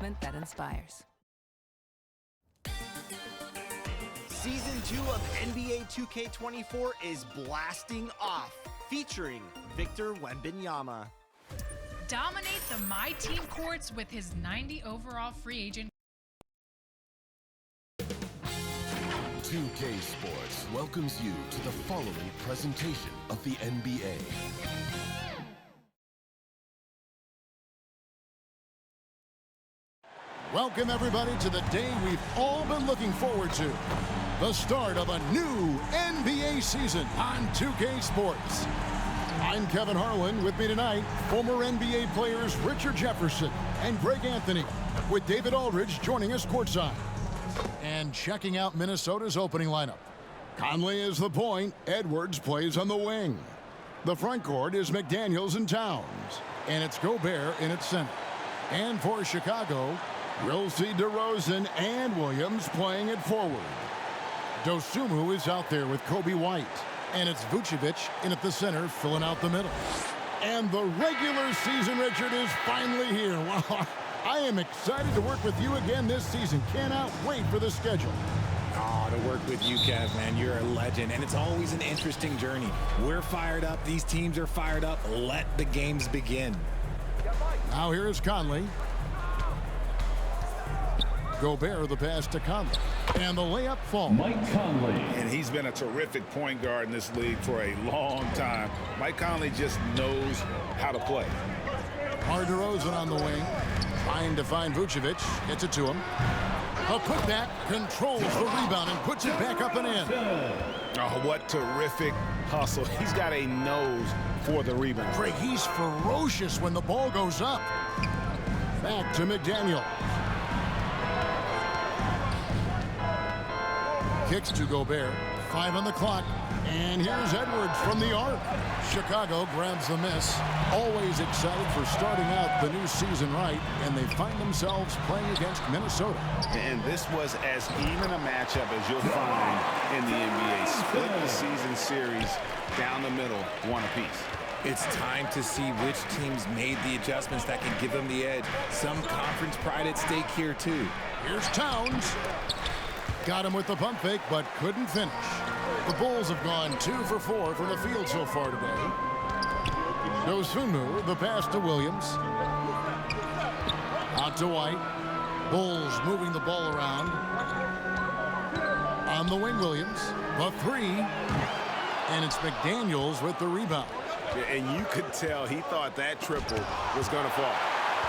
engagement that inspires. Season 2 of NBA 2K24 is blasting off, featuring Victor Wembanyama. Dominate the My Team courts with his 90 overall free agent. 2K Sports welcomes you to the following presentation of the NBA. Welcome everybody to the day we've all been looking forward to. The start of a new NBA season on 2K Sports. I'm Kevin Harlan. With me tonight, former NBA players Richard Jefferson and Greg Anthony, with David Aldridge joining us courtside. And checking out Minnesota's opening lineup. Conley is the point. Edwards plays on the wing. The front court is McDaniels and Towns. And it's Gobert in its center. And for Chicago, we'll see DeRozan and Williams playing it forward. Dosunmu is out there with Kobe White. And it's Vucevic in at the center, filling out the middle. And the regular season, Richard, is finally here. Wow, I am excited to work with you again this season. Cannot wait for the schedule. Oh, to work with you, Kev, man. You're a legend, and it's always an interesting journey. We're fired up. These teams are fired up. Let the games begin. Now here is Conley. Gobert, the pass to Conley. And the layup falls. Mike Conley. And he's been a terrific point guard in this league for a long time. Mike Conley just knows how to play. DeRozan on the wing. Trying to find Vucevic. Gets it to him. A putback, controls the rebound and puts it back up and in. Oh, what terrific hustle. He's got a nose for the rebound. Greg, he's ferocious when the ball goes up. Back to McDaniel. Kicks to Gobert. 5 on the clock. And here's Edwards from the arc. Chicago grabs the miss. Always excited for starting out the new season right. And they find themselves playing against Minnesota. And this was as even a matchup as you'll find in the NBA. Split the season series down the middle, one apiece. It's time to see which teams made the adjustments that can give them the edge. Some conference pride at stake here, too. Here's Towns. Got him with the pump fake, but couldn't finish. The Bulls have gone 2 for 4 from the field so far today. Dosunmu, the pass to Williams. Out to White. Bulls moving the ball around. On the wing, Williams. The 3. And it's McDaniels with the rebound. And you could tell he thought that triple was going to fall.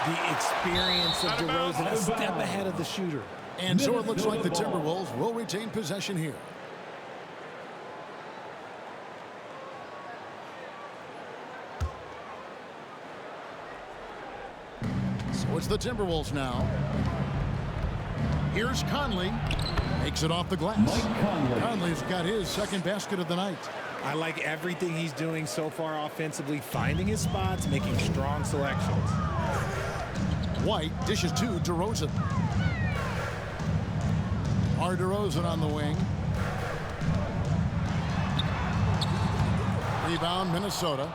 The experience of DeRozan, a step ahead of the shooter. And so it looks like the Timberwolves will retain possession here. So it's the Timberwolves now. Here's Conley. Makes it off the glass. Mike Conley. Conley's got his second basket of the night. I like everything he's doing so far offensively, finding his spots, making strong selections. White dishes to DeRozan. DeRozan on the wing. Rebound, Minnesota.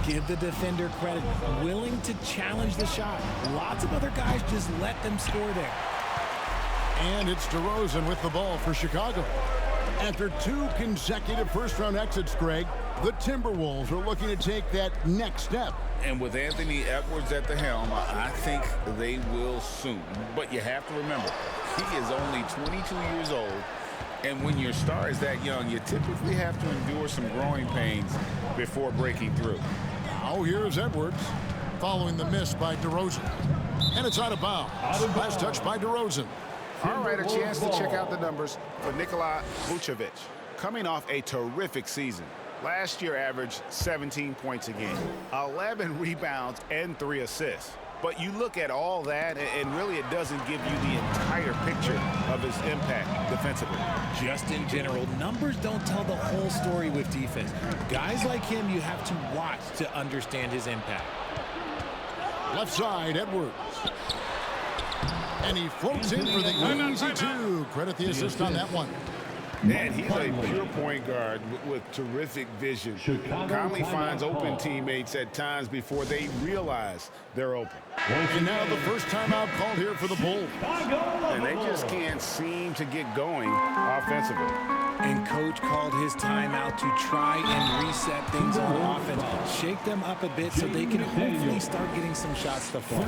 Give the defender credit, willing to challenge the shot. Lots of other guys just let them score there. And it's DeRozan with the ball for Chicago. After 2 consecutive first-round exits, Greg, the Timberwolves are looking to take that next step. And with Anthony Edwards at the helm, I think they will soon. But you have to remember, he is only 22 years old. And when your star is that young, you typically have to endure some growing pains before breaking through. Now here's Edwards following the miss by DeRozan. And it's out of bounds. Last touch by DeRozan. All right, a chance to check out the numbers for Nikola Vucevic. Coming off a terrific season. Last year averaged 17 points a game, 11 rebounds, and 3 assists. But you look at all that, and really it doesn't give you the entire picture of his impact defensively. Just in general, numbers don't tell the whole story with defense. Guys like him, you have to watch to understand his impact. Left side, Edwards. And he floats in for the easy 2. Credit the assist on that one. And he's a pure point guard with terrific vision. Conley finds open teammates at times before they realize they're open. And now the first timeout called here for the Bulls. And they just can't seem to get going offensively. And coach called his timeout to try and reset things on offense. Shake them up a bit so they can hopefully start getting some shots to fall.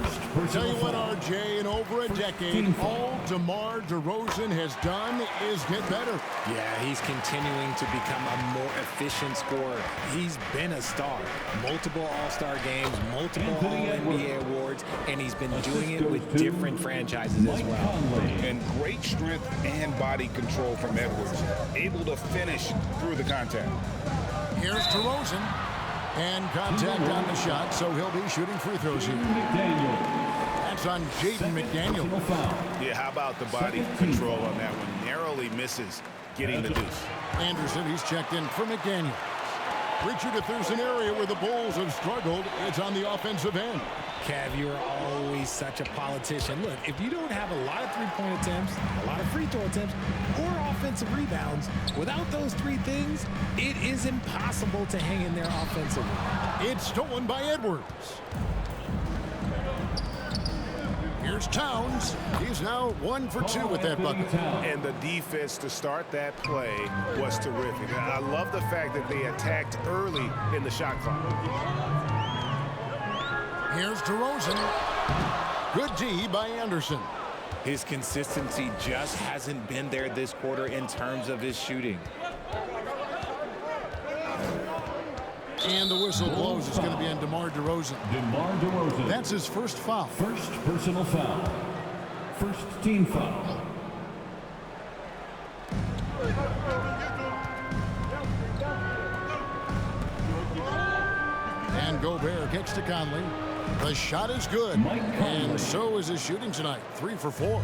Tell you what, RJ, in over a decade, all DeMar DeRozan has done is get better. Yeah, he's continuing to become a more efficient scorer. He's been a star. Multiple All-Star games, multiple All-NBA awards, and he's been doing it with different franchises as well. And great strength and body control from Edwards. Able to finish through the contact. Here's DeRozan. And contact on the shot, so he'll be shooting free throws here. That's on Jaden McDaniel. Yeah, how about the body control on that one? Narrowly misses getting the deuce. Anderson, he's checked in for McDaniel. Richard, if there's an area where the Bulls have struggled, it's on the offensive end. Kev, you're always such a politician. Look, if you don't have a lot of three-point attempts, a lot of free throw attempts, or offensive rebounds, without those three things, it is impossible to hang in there offensively. It's stolen by Edwards. Here's Towns. He's now 1 for 2 with that bucket. And the defense to start that play was terrific. I love the fact that they attacked early in the shot clock. Here's DeRozan. Good D by Anderson. His consistency just hasn't been there this quarter in terms of his shooting. And the whistle blows. It's going to be on DeMar DeRozan. DeMar DeRozan. That's his first foul. First personal foul. First team foul. And Gobert kicks to Conley. The shot is good. And so is his shooting tonight. 3 for 4.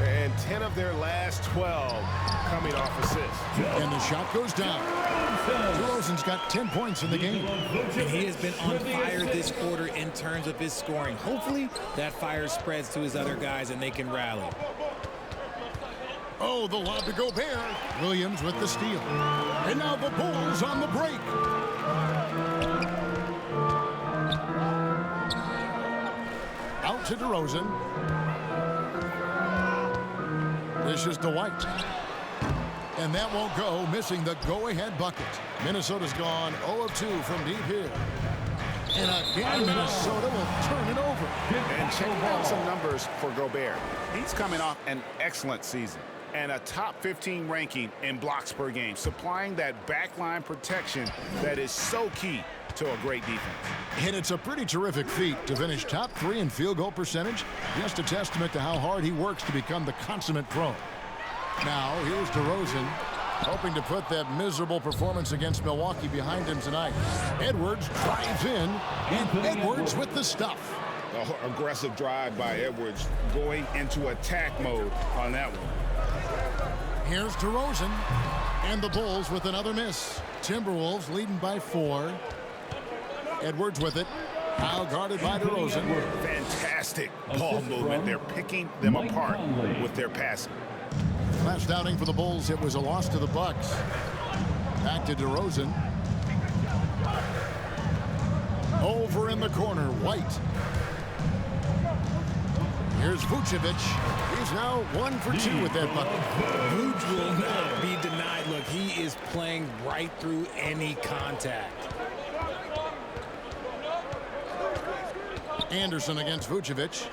And 10 of their last 12 coming off assists. And the shot goes down. DeRozan's got 10 points in the game. And he has been on fire this quarter in terms of his scoring. Hopefully that fire spreads to his other guys and they can rally. Oh, the lob to Gobert. Williams with the steal. And now the Bulls on the break. Out to DeRozan. This is Dwight. And that won't go, missing the go-ahead bucket. Minnesota's gone 0 of 2 from deep here. And again, Minnesota will turn it over. And check out some numbers for Gobert. He's coming off an excellent season and a top 15 ranking in blocks per game, supplying that backline protection that is so key to a great defense. And it's a pretty terrific feat to finish top 3 in field goal percentage. Just a testament to how hard he works to become the consummate pro. Now, here's DeRozan, hoping to put that miserable performance against Milwaukee behind him tonight. Edwards drives in, and Edwards with the stuff. Aggressive drive by Edwards, going into attack mode on that one. Here's DeRozan, and the Bulls with another miss. Timberwolves leading by 4. Edwards with it. Now guarded by DeRozan. Fantastic ball movement. They're picking them apart with their passing. Last outing for the Bulls, it was a loss to the Bucks. Back to DeRozan. Over in the corner, White. Here's Vucevic. He's now 1 for 2 with that bucket. Vooch will not be denied. Look, he is playing right through any contact. Anderson against Vucevic.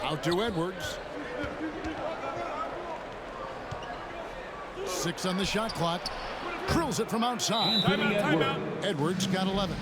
Out to Edwards. 6 on the shot clock. Drills it from outside. Edwards got 11.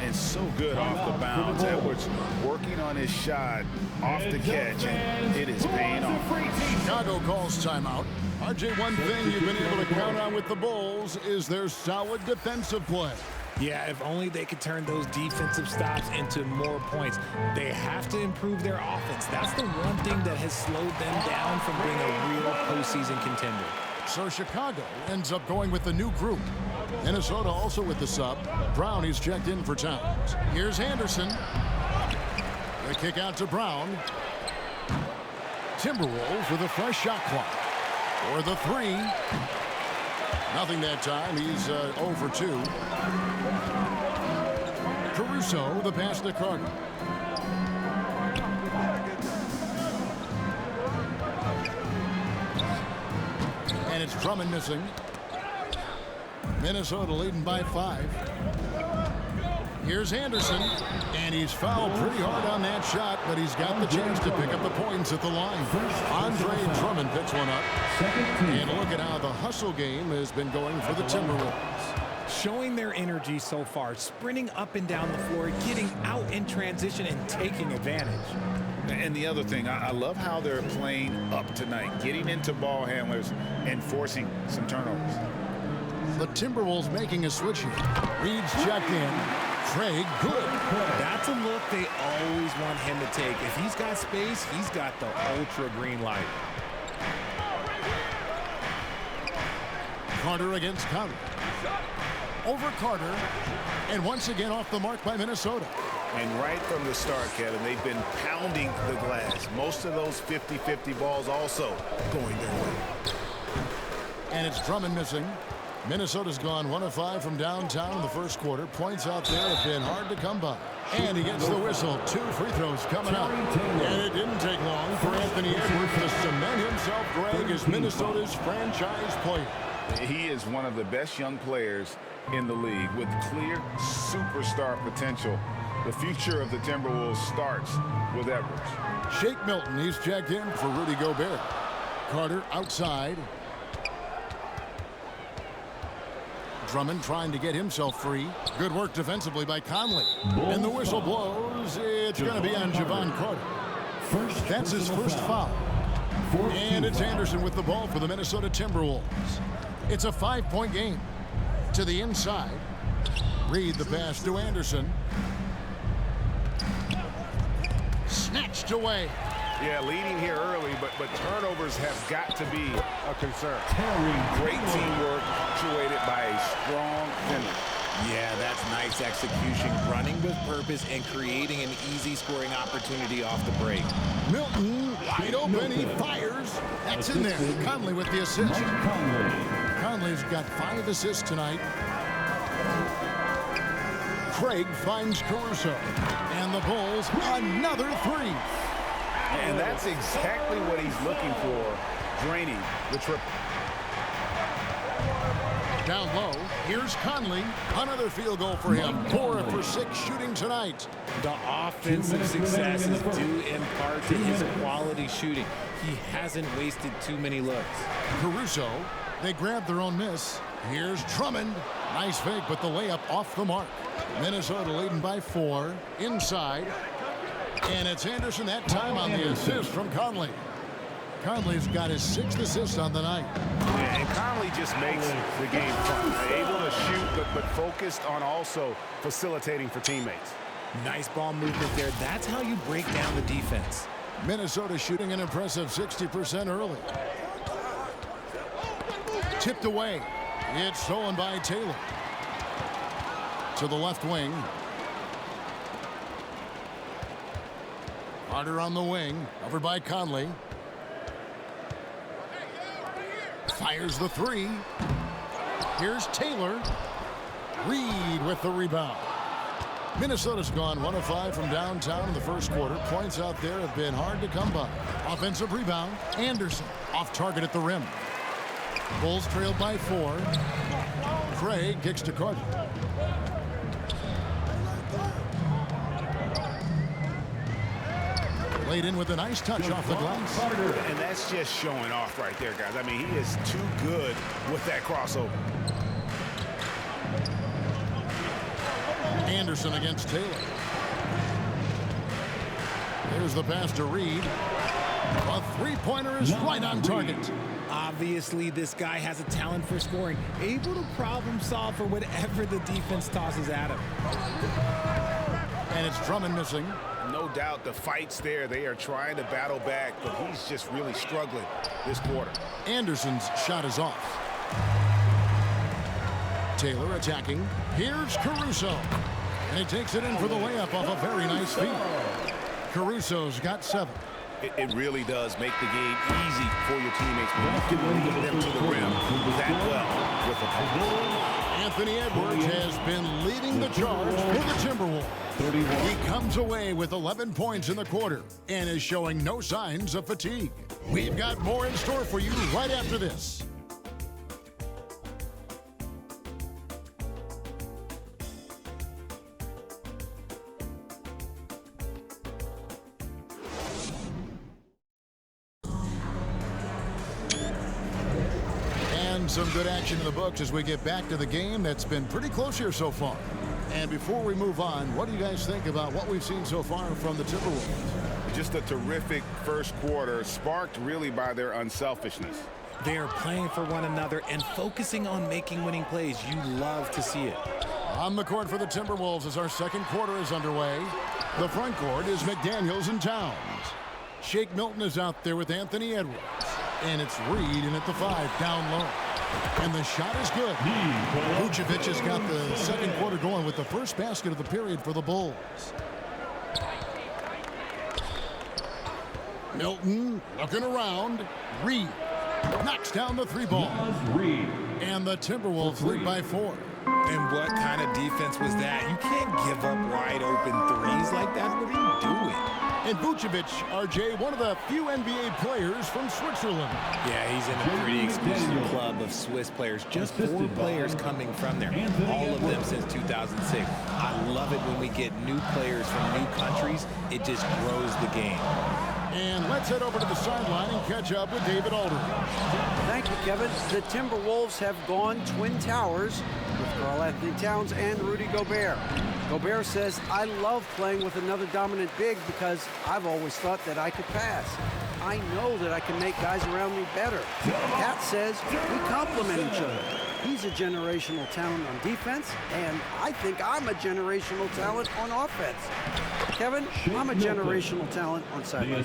And so good off the bounds. Edwards working on his shot off the catch, and it is paying off. Chicago calls timeout. RJ, one thing you've been able to count on with the Bulls is their solid defensive play. Yeah, if only they could turn those defensive stops into more points. They have to improve their offense. That's the one thing that has slowed them down from being a real postseason contender. So Chicago ends up going with the new group. Minnesota also with the sub. Brown, he's checked in for Towns. Here's Anderson. The kick out to Brown. Timberwolves with a fresh shot clock. For the 3. Nothing that time. He's 0 for 2. Caruso, the pass to Carter. And it's Drummond missing. Minnesota leading by 5. Here's Anderson, and he's fouled pretty hard on that shot, but he's got the chance to pick up the points at the line. Andre Drummond picks one up. And look at how the hustle game has been going for the Timberwolves. Showing their energy so far, sprinting up and down the floor, getting out in transition and taking advantage. And the other thing, I love how they're playing up tonight, getting into ball handlers and forcing some turnovers. The Timberwolves making a switch here. Reed's checked in. Craig, good. That's a look they always want him to take. If he's got space, he's got the ultra green light. Carter against Conley. Over Carter. And once again off the mark by Minnesota. And right from the start, Kevin, they've been pounding the glass. Most of those 50-50 balls also going their way. And it's Drummond missing. Minnesota's gone 1 of 5 from downtown in the first quarter. Points out there have been hard to come by. And he gets the whistle. 2 free throws coming up. And it didn't take long for Anthony Edwards to cement himself, Greg, as Minnesota's franchise player. He is one of the best young players in the league with clear superstar potential. The future of the Timberwolves starts with Edwards. Shake Milton, he's checked in for Rudy Gobert. Carter outside. Drummond trying to get himself free. Good work defensively by Conley. And the whistle blows. It's going to be on Javon Carter. That's his first foul. And it's Anderson with the ball for the Minnesota Timberwolves. It's a 5-point game. To the inside. Reed the pass to Anderson. Snatched away. Yeah, leading here early, but turnovers have got to be a concern. Great teamwork punctuated by a strong finish. Yeah, that's nice execution, running with purpose and creating an easy scoring opportunity off the break. Milton, wide open, he fires. That's in there. Conley with the assist. Conley's got 5 assists tonight. Craig finds Caruso. And the Bulls, another 3. And that's exactly what he's looking for, draining the triple. Down low, here's Conley. Another field goal for him. 4 for 6 shooting tonight. The offensive success is due in part to his quality shooting. He hasn't wasted too many looks. Caruso, they grab their own miss. Here's Drummond. Nice fake, but the layup off the mark. Minnesota leading by 4. Inside. And it's Anderson that time on the assist from Conley. Conley's got his 6th assist on the night. Yeah, and Conley just makes the game fun. Able to shoot, but focused on also facilitating for teammates. Nice ball movement there. That's how you break down the defense. Minnesota shooting an impressive 60% early. Tipped away. It's stolen by Taylor. To the left wing. Carter on the wing, over by Conley. Fires the 3. Here's Taylor. Reed with the rebound. Minnesota's gone 1 of 5 from downtown in the first quarter. Points out there have been hard to come by. Offensive rebound. Anderson off target at the rim. Bulls trailed by 4. Craig kicks to Carter. Laid in with a nice touch off the glass. And that's just showing off right there, guys. I mean, he is too good with that crossover. Anderson against Taylor. Here's the pass to Reed. A 3-pointer is right on target. Obviously, this guy has a talent for scoring, able to problem solve for whatever the defense tosses at him. And it's Drummond missing. No doubt the fight's there. They are trying to battle back, but he's just really struggling this quarter. Anderson's shot is off. Taylor attacking. Here's Caruso. And he takes it in for the layup off a very nice feed. Caruso's got 7. It really does make the game easy for your teammates when you can lead them to the rim that well with the pass. Anthony Edwards has been leading the charge for the Timberwolves. He comes away with 11 points in the quarter and is showing no signs of fatigue. We've got more in store for you right after this. Some good action in the books as we get back to the game that's been pretty close here so far. And before we move on, what do you guys think about what we've seen so far from the Timberwolves? Just a terrific first quarter, sparked really by their unselfishness. They are playing for one another and focusing on making winning plays. You love to see it. On the court for the Timberwolves as our second quarter is underway. The front court is McDaniels and Towns. Shake Milton is out there with Anthony Edwards. And it's Reed in at the 5, down low. And the shot is good. Vucevic has got the second quarter going with the first basket of the period for the Bulls. Milton looking around. Reed knocks down the 3 ball. And the Timberwolves lead by 4. And what kind of defense was that? You can't give up wide open threes like that. What are you doing? And Vucevic, RJ, one of the few NBA players from Switzerland. Yeah, he's in a pretty exclusive club of Swiss players. Just 4 players coming from there. All of them since 2006. I love it when we get new players from new countries. It just grows the game. And let's head over to the sideline and catch up with David Aldridge. Thank you, Kevin. The Timberwolves have gone Twin Towers with Karl-Anthony Towns and Rudy Gobert. Gobert says, I love playing with another dominant big because I've always thought that I could pass. I know that I can make guys around me better. Cat says we complement each other. He's a generational talent on defense, and I think I'm a generational talent on offense. Kevin, I'm a generational talent on sideline.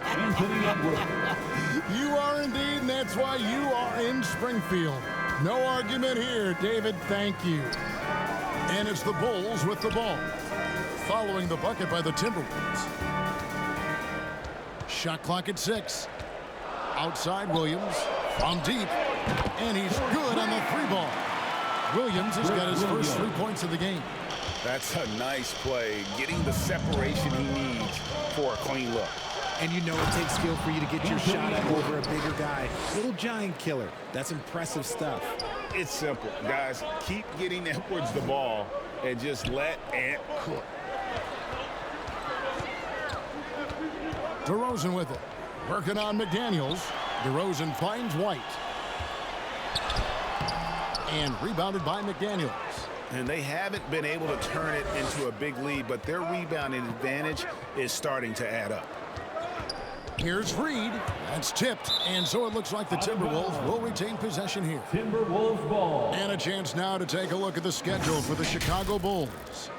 Anthony Edwards. You are indeed, and that's why you are in Springfield. No argument here, David. Thank you. And it's the Bulls with the ball, following the bucket by the Timberwolves. Shot clock at 6. Outside Williams from deep, and he's good on the 3 ball. Williams has got his first 3 points of the game. That's a nice play, getting the separation he needs for a clean look. And you know it takes skill for you to get your shot up over a bigger guy. Little giant killer. That's impressive stuff. It's simple, guys. Keep getting Edwards the ball and just let Ant cook. DeRozan with it. Working on McDaniels. DeRozan finds White. And rebounded by McDaniels. And they haven't been able to turn it into a big lead, but their rebounding advantage is starting to add up. Here's Reed. That's tipped. And so it looks like the Timberwolves will retain possession here. Timberwolves ball. And a chance now to take a look at the schedule for the Chicago Bulls.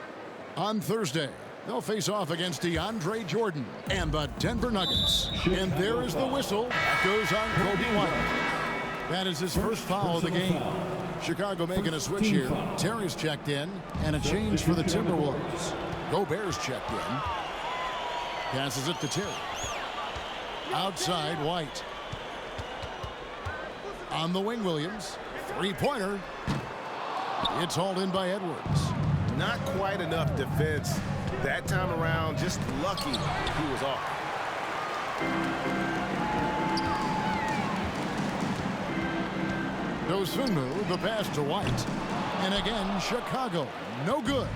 On Thursday, they'll face off against DeAndre Jordan and the Denver Nuggets. And there is the whistle. That goes on Kobe White. That is his first foul of the game. Chicago making a switch here. Terry's checked in. And a change for the Timberwolves. Gobert's checked in. Passes it to Terry. Outside White. On the wing, Williams. 3-pointer. It's hauled in by Edwards. Not quite enough defense that time around. Just lucky he was off. Dosunmu, the pass to White. And again, Chicago. No good.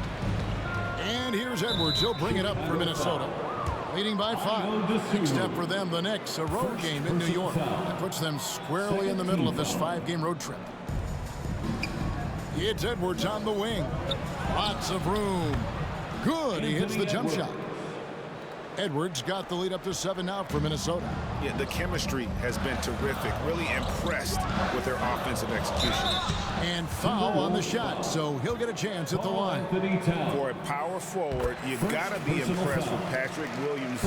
And here's Edwards. He'll bring it up for Minnesota. Leading by 5. Big step for them. The Knicks, a road game in New York. That puts them squarely in the middle of this 5-game road trip. It's Edwards on the wing. Lots of room. Good. He hits the jump shot. Edwards got the lead up to 7 now for Minnesota. Yeah, the chemistry has been terrific. Really impressed with their offensive execution. And foul on the shot, so he'll get a chance at the line. For a power forward, you've got to be impressed with Patrick Williams'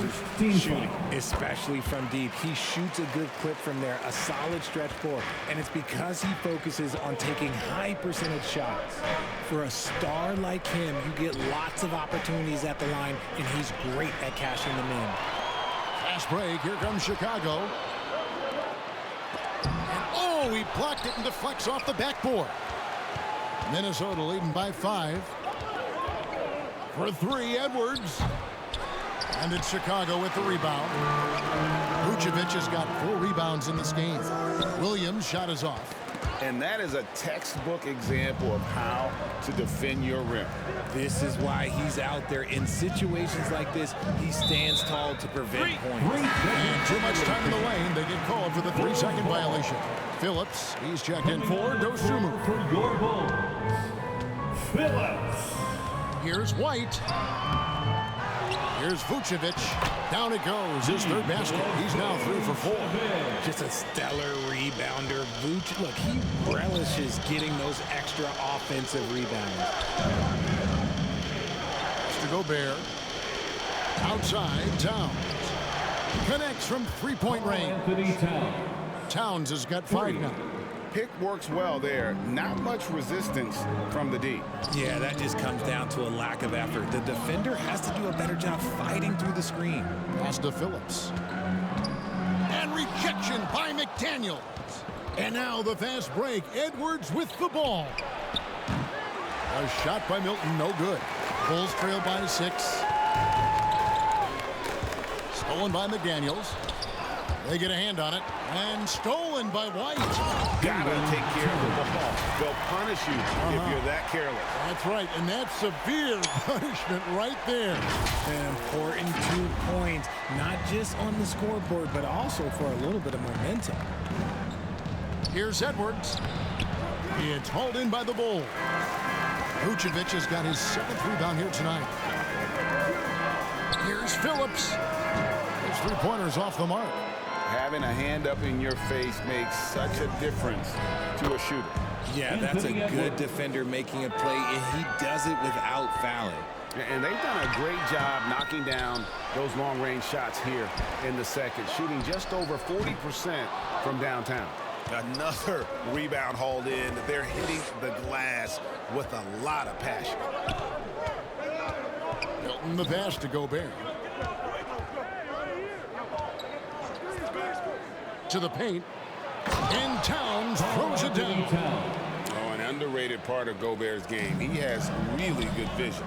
shooting. Especially from deep. He shoots a good clip from there, a solid stretch floor. And it's because he focuses on taking high percentage shots. For a star like him, you get lots of opportunities at the line, and he's great at cashing them in. Fast break. Here comes Chicago. And oh, he blocked it and deflects off the backboard. Minnesota leading by 5. For 3, Edwards. And it's Chicago with the rebound. Vucevic has got 4 rebounds in this game. Williams' shot is off. And that is a textbook example of how to defend your rim. This is why he's out there in situations like this. He stands tall to prevent points. And too much time in the lane. They get called for the 3-second violation. Phillips, he's checked in for Dosumu. For your Bulls, Phillips. Here's White. Here's Vucevic. Down it goes. His 3rd basket. He's now 3 for 4. Just a stellar rebounder. Vucevic, look, he relishes getting those extra offensive rebounds. To Gobert. Outside, Towns. Connects from 3-point range. Anthony Towns. Towns has got 5 now. Pick works well there. Not much resistance from the D. Yeah, that just comes down to a lack of effort. The defender has to do a better job fighting through the screen. Pass to Phillips. And rejection by McDaniels. And now the fast break. Edwards with the ball. A shot by Milton, no good. Bulls trail by 6. Stolen by McDaniels. They get a hand on it. And stolen by White. Gotta take care of the ball. They'll punish you if you're that careless. That's right, and that's severe punishment right there. An important 2 points, not just on the scoreboard, but also for a little bit of momentum. Here's Edwards. It's hauled in by the Bulls. Vucevic has got his 7th rebound here tonight. Here's Phillips. His 3-pointer's off the mark. Having a hand up in your face makes such a difference to a shooter. Yeah, that's a good defender making a play, and he does it without fouling. And they've done a great job knocking down those long-range shots here in the second, shooting just over 40% from downtown. Another rebound hauled in. They're hitting the glass with a lot of passion. Milton the pass to Gobert. To the paint. And Towns throws it down. Oh, an underrated part of Gobert's game. He has really good vision.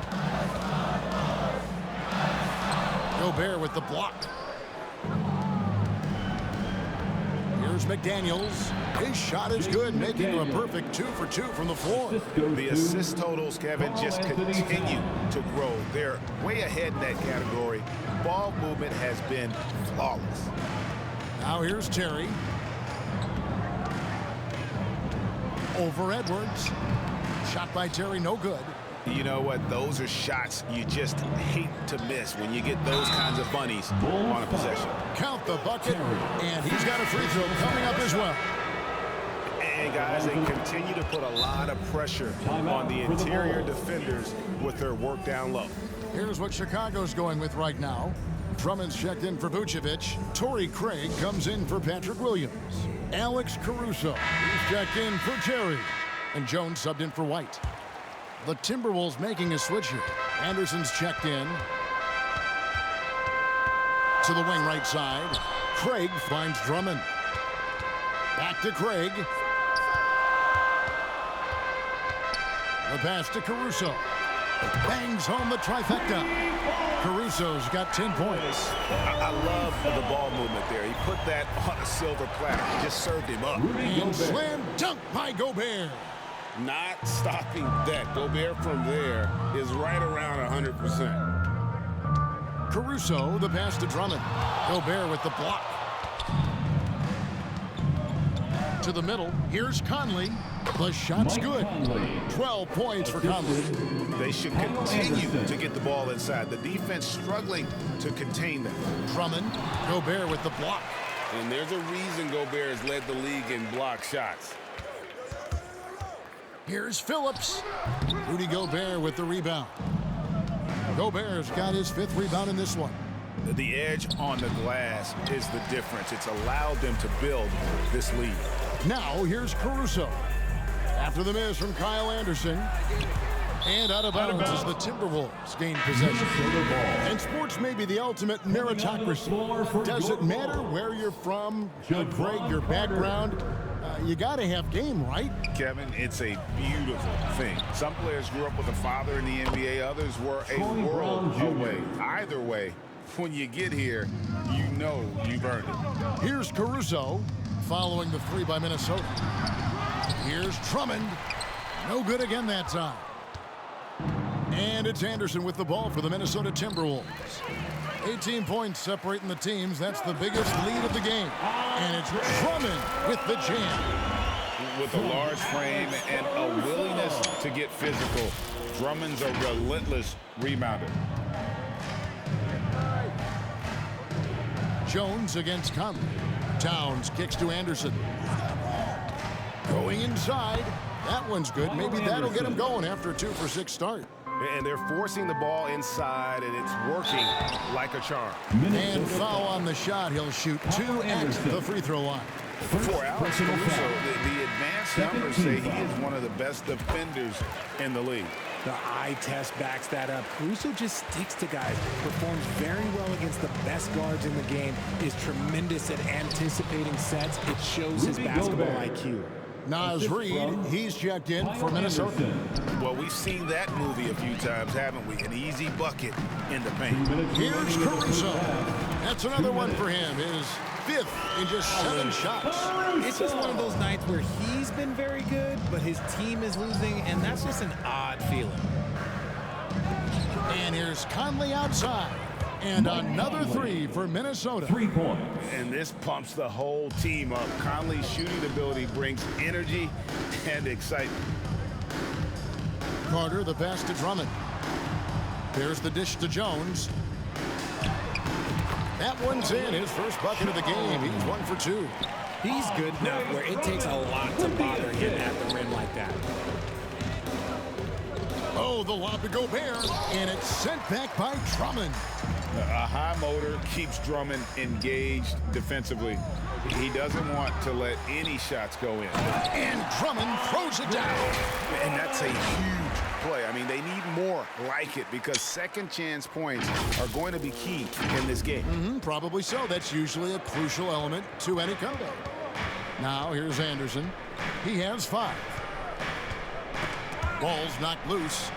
Gobert with the block. Here's McDaniels. His shot is good, making him a perfect 2 for 2 from the floor. The assist totals, Kevin, just continue to grow. They're way ahead in that category. Ball movement has been flawless. Now here's Terry. Over Edwards. Shot by Terry, no good. You know what? Those are shots you just hate to miss when you get those kinds of bunnies on a possession. Count the bucket, and he's got a free throw coming up as well. And guys, they continue to put a lot of pressure on the interior defenders with their work down low. Here's what Chicago's going with right now. Drummond's checked in for Vucevic. Torrey Craig comes in for Patrick Williams. Alex Caruso is checked in for Terry. And Jones subbed in for White. The Timberwolves making a switch here. Anderson's checked in. To the wing right side. Craig finds Drummond. Back to Craig. The pass to Caruso. Bangs home the trifecta. Caruso's got 10 points. I love the ball movement there. He put that on a silver platter. He just served him up. And slam dunk by Gobert. Not stopping that. Gobert from there is right around 100%. Caruso, the pass to Drummond. Gobert with the block. To the middle. Here's Conley. The shot's good. 12 points for Conley. They should continue to get the ball inside. The defense struggling to contain them. Drummond. Gobert with the block. And there's a reason Gobert has led the league in block shots. Here's Phillips. Rudy Gobert with the rebound. Gobert's got his 5th rebound in this one. The edge on the glass is the difference. It's allowed them to build this lead. Now here's Caruso. After the miss from Kyle Anderson. And out of bounds as the Timberwolves gain possession. And sports may be the ultimate meritocracy. Does it matter where you're from, Greg, your background? You got to have game, right? Kevin, it's a beautiful thing. Some players grew up with a father in the NBA. Others were a world away. Either way, when you get here, you know you've earned it. Here's Caruso following the three by Minnesota. Here's Drummond. No good again that time. And it's Anderson with the ball for the Minnesota Timberwolves. 18 points separating the teams. That's the biggest lead of the game. And it's Drummond with the jam. With a large frame and a willingness to get physical, Drummond's a relentless rebounder. Jones against Conley. Towns kicks to Anderson. Going inside. That one's good. Maybe that'll get him going after a 2-for-6 start. And they're forcing the ball inside, and it's working like a charm. And foul on the shot. He'll shoot 2 at the free throw line. For Alex Caruso, the advanced numbers say he is one of the best defenders in the league. The eye test backs that up. Caruso just sticks to guys, performs very well against the best guards in the game, is tremendous at anticipating sets. It shows his basketball IQ. Naz Reid, he's checked in for Minnesota. Well, we've seen that movie a few times, haven't we? An easy bucket in the paint. Here's Caruso. That's another one for him. His 5th in just 7 shots. It's just one of those nights where he's been very good, but his team is losing, and that's just an odd feeling. And here's Conley outside. And another 3 for Minnesota. 3 points. And this pumps the whole team up. Conley's shooting ability brings energy and excitement. Carter, the pass to Drummond. There's the dish to Jones. That one's in. His first bucket of the game. He's 1 for 2. He's good enough where it takes a lot to bother him at the rim like that. Oh, the lob to Gobert. And it's sent back by Drummond. A high motor keeps Drummond engaged defensively. He doesn't want to let any shots go in. And Drummond throws it down. And that's a huge play. I mean, they need more like it because second chance points are going to be key in this game. Probably so. That's usually a crucial element to any comeback. Now, here's Anderson. He has 5. Ball's knocked loose.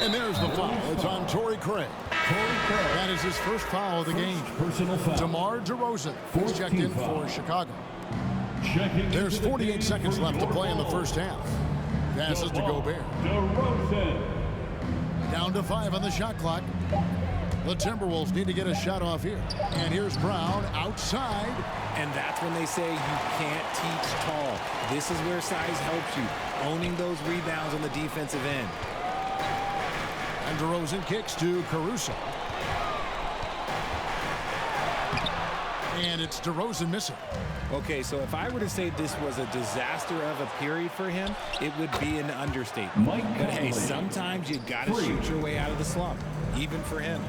And there's the foul. It's on Torrey Craig. That is his first foul of the game. Personal foul. DeMar DeRozan is checked in for Chicago. There's 48 seconds left to play in the first half. Passes to Gobert. Down to 5 on the shot clock. The Timberwolves need to get a shot off here. And here's Brown outside. And that's when they say you can't teach tall. This is where size helps you, owning those rebounds on the defensive end. And DeRozan kicks to Caruso. And it's DeRozan missing. Okay, so if I were to say this was a disaster of a period for him, it would be an understatement. But hey, sometimes you got to shoot your way out of the slump, even for him.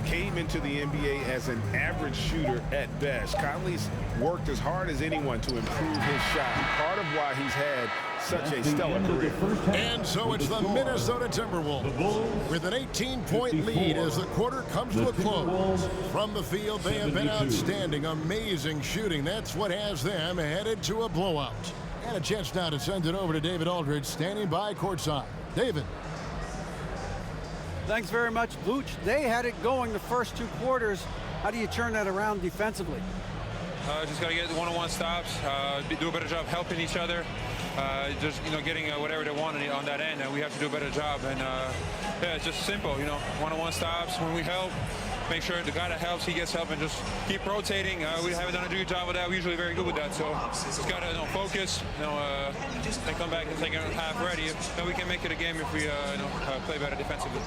Came into the NBA as an average shooter at best. Conley's worked as hard as anyone to improve his shot. Part of why he's had such a stellar career. And so it's the Minnesota Timberwolves with an 18-point lead as the quarter comes to a close. From the field, they have been outstanding, amazing shooting. That's what has them headed to a blowout. And a chance now to send it over to David Aldridge, standing by courtside. David. Thanks very much, Vooch. They had it going the first 2 quarters. How do you turn that around defensively? Just got to get the one-on-one stops, do a better job helping each other, just, getting whatever they want on that end, and we have to do a better job. And, yeah, it's just simple, one-on-one stops. When we help, make sure the guy that helps, he gets help, and just keep rotating. We haven't done a good job of that. We're usually very good with that. So just got to focus, and come back in the second half ready. Then we can make it a game if we play better defensively.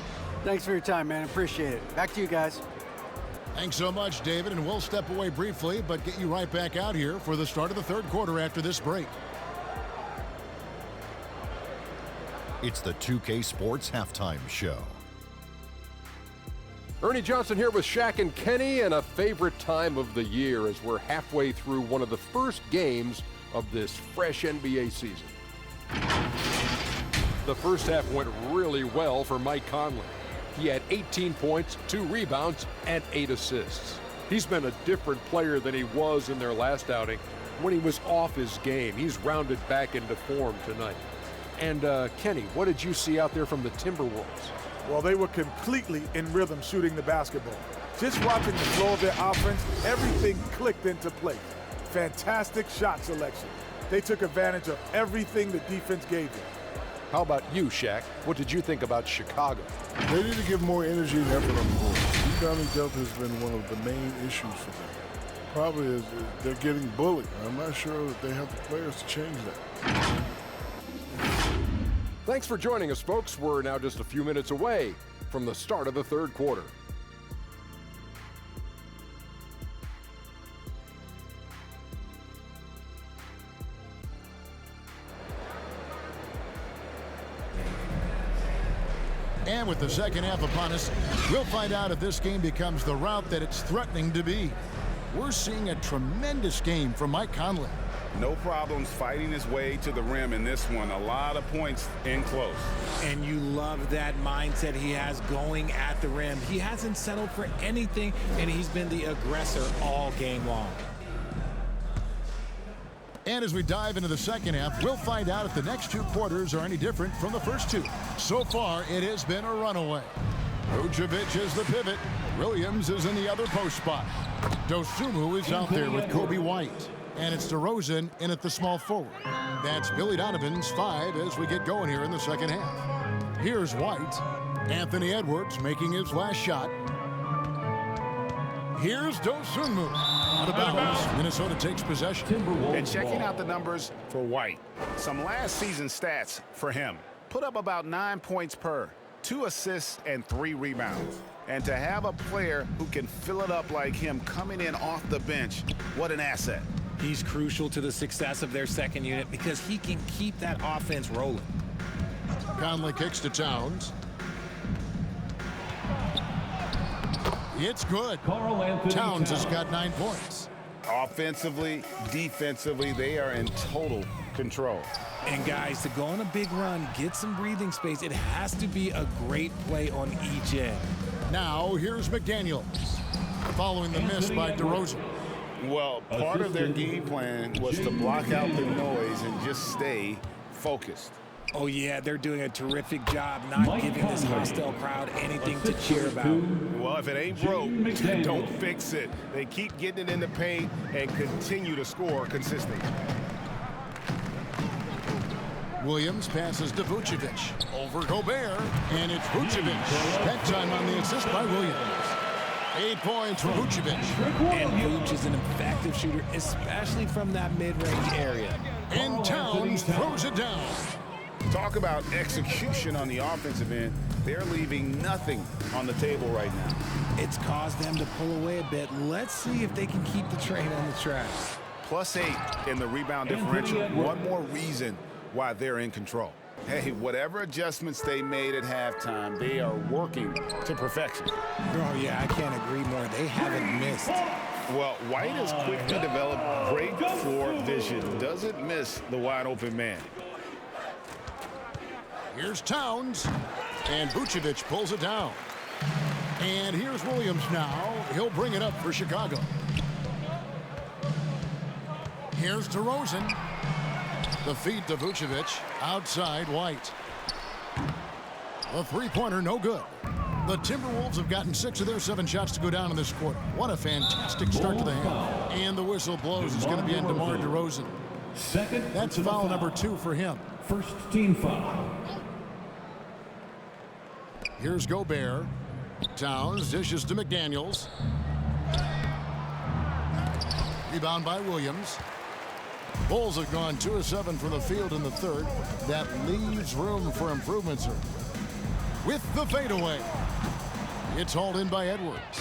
Thanks for your time, man. Appreciate it. Back to you guys. Thanks so much, David, and we'll step away briefly, but get you right back out here for the start of the third quarter after this break. It's the 2K Sports Halftime Show. Ernie Johnson here with Shaq and Kenny, and a favorite time of the year as we're halfway through one of the first games of this fresh NBA season. The first half went really well for Mike Conley. He had 18 points, 2 rebounds, and 8 assists. He's been a different player than he was in their last outing when he was off his game. He's rounded back into form tonight. And Kenny, what did you see out there from the Timberwolves? Well, they were completely in rhythm shooting the basketball. Just watching the flow of their offense, everything clicked into place. Fantastic shot selection. They took advantage of everything the defense gave them. How about you, Shaq? What did you think about Chicago? They need to give more energy and effort on the board. Rebounding depth has been one of the main issues for them. Probably is they're getting bullied. I'm not sure that they have the players to change that. Thanks for joining us, folks. We're now just a few minutes away from the start of the third quarter. And with the second half upon us, we'll find out if this game becomes the route that it's threatening to be. We're seeing a tremendous game from Mike Conley. No problems fighting his way to the rim in this one. A lot of points in close. And you love that mindset he has going at the rim. He hasn't settled for anything, and he's been the aggressor all game long. And as we dive into the second half, we'll find out if the next 2 quarters are any different from the first 2. So far, it has been a runaway. Vucevic is the pivot. Williams is in the other post spot. Dosunmu is out there with Kobe White. And it's DeRozan in at the small forward. That's Billy Donovan's 5 as we get going here in the second half. Here's White. Anthony Edwards making his last shot. Here's Dosunmu. Out of bounds. Minnesota takes possession. And checking out the numbers for White. Some last season stats for him. Put up about 9 points per, 2 assists, and 3 rebounds. And to have a player who can fill it up like him coming in off the bench, what an asset. He's crucial to the success of their second unit because he can keep that offense rolling. Conley kicks to Towns. It's good. Towns has got 9 points. Offensively, defensively, they are in total control. And guys, to go on a big run, get some breathing space, it has to be a great play on each end. Now, here's McDaniels. Following the miss by DeRozan. Well, part of their game plan was to block out the noise and just stay focused. Oh, yeah, they're doing a terrific job not giving this hostile crowd anything to cheer about. Well, if it ain't broke, don't fix it. They keep getting it in the paint and continue to score consistently. Williams passes to Vucevic. Over Gobert, and it's Vucevic. That time on the assist by Williams. 8 points for Vucevic. And Vuce is an effective shooter, especially from that mid-range area. And Towns throws it down. Talk about execution on the offensive end. They're leaving nothing on the table right now. It's caused them to pull away a bit. Let's see if they can keep the train on the tracks. +8 in the rebound differential. One more reason why they're in control. Hey, whatever adjustments they made at halftime, they are working to perfection. Oh, yeah, I can't agree more. They haven't missed. Well, White has quickly developed great floor vision. Doesn't miss the wide open man. Here's Towns, and Vucevic pulls it down. And here's Williams now. He'll bring it up for Chicago. Here's DeRozan. The feed to Vucevic. Outside White. A three-pointer, no good. The Timberwolves have gotten 6 of their 7 shots to go down in this quarter. What a fantastic start to the half. And the whistle blows. It's going to be on DeMar DeRozan. That's foul number 2 for him. First team foul. Here's Gobert. Towns dishes to McDaniels. Rebound by Williams. Bulls have gone 2 of 7 from the field in the third. That leaves room for improvement, sir. With the fadeaway. It's hauled in by Edwards.